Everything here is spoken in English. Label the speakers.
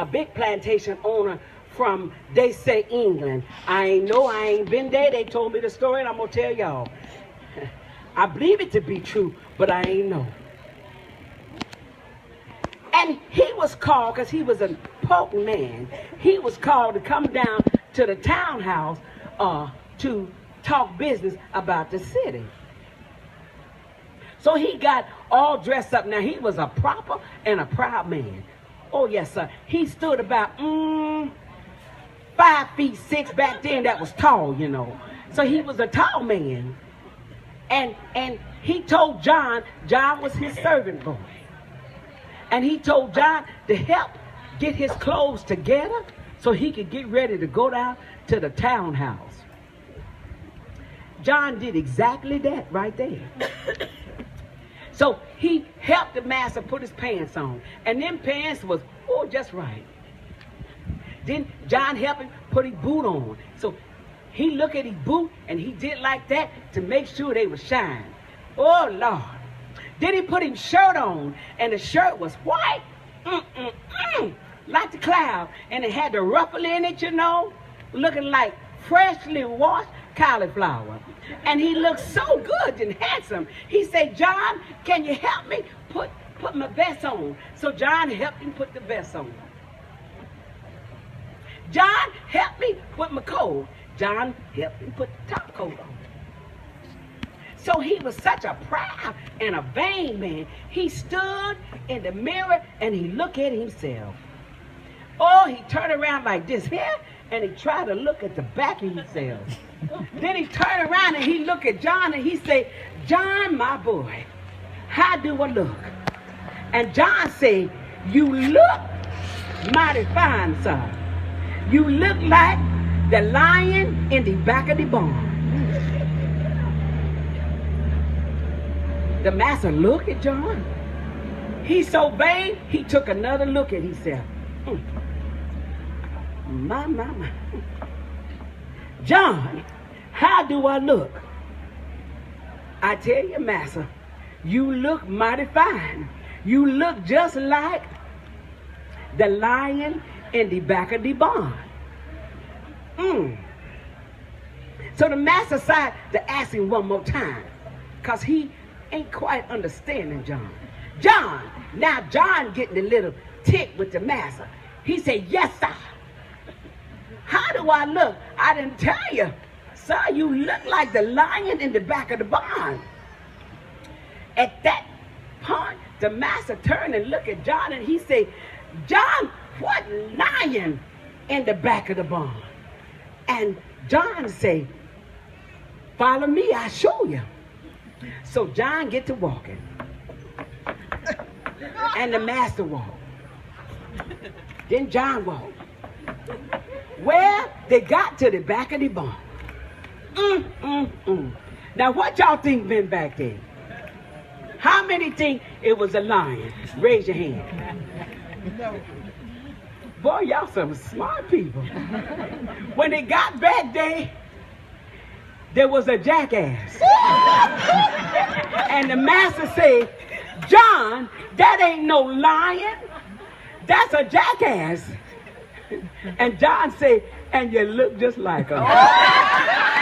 Speaker 1: a big plantation owner from, they say, England. I ain't been there. They told me the story, and I'm going to tell y'all. I believe it to be true, but I ain't know. And he was called, because he was a potent man, he was called to come down to the townhouse to talk business about the city. So he got all dressed up. Now, he was a proper and a proud man. Oh, yes, sir. He stood about 5'6" back then. That was tall, you know. So he was a tall man. And he told John was his servant boy. And he told John to help get his clothes together so he could get ready to go down to the townhouse. John did exactly that right there. So he helped the master put his pants on. And them pants was, oh, just right. Then John helped him put his boot on. So he looked at his boot and he did like that to make sure they would shine. Oh, Lord. Then he put his shirt on, and the shirt was white, like the cloud, and it had the ruffle in it, you know, looking like freshly washed cauliflower. And he looked so good and handsome. He said, John, can you help me put my vest on? So John helped him put the vest on. John helped me put my coat. John helped him put the top coat on. So he was such a proud and a vain man. He stood in the mirror and he looked at himself. Oh, he turned around like this here, and he tried to look at the back of himself. Then he turned around and he looked at John and he said, John, my boy, how do I look? And John said, you look mighty fine, sir. You look like the lion in the back of the barn. The master looked at John. He's so vain, he took another look at himself. My. John, how do I look? I tell you, master, you look mighty fine. You look just like the lion in the back of the barn. So the master decided to ask him one more time, because he ain't quite understanding John. Now John getting a little tick with the master. He said, yes, sir. How do I look? I didn't tell you. Sir, you look like the lion in the back of the barn. At that point, the master turned and looked at John and he said, John, what lion in the back of the barn? And John said, follow me, I'll show you. So John get to walking. And the master walked. Then John walked. Well, they got to the back of the barn. Now what y'all think been back there? How many think it was a lion? Raise your hand. Boy, y'all some smart people. When they got back there was a jackass. And the master said, John, that ain't no lion. That's a jackass. And John said, and you look just like him.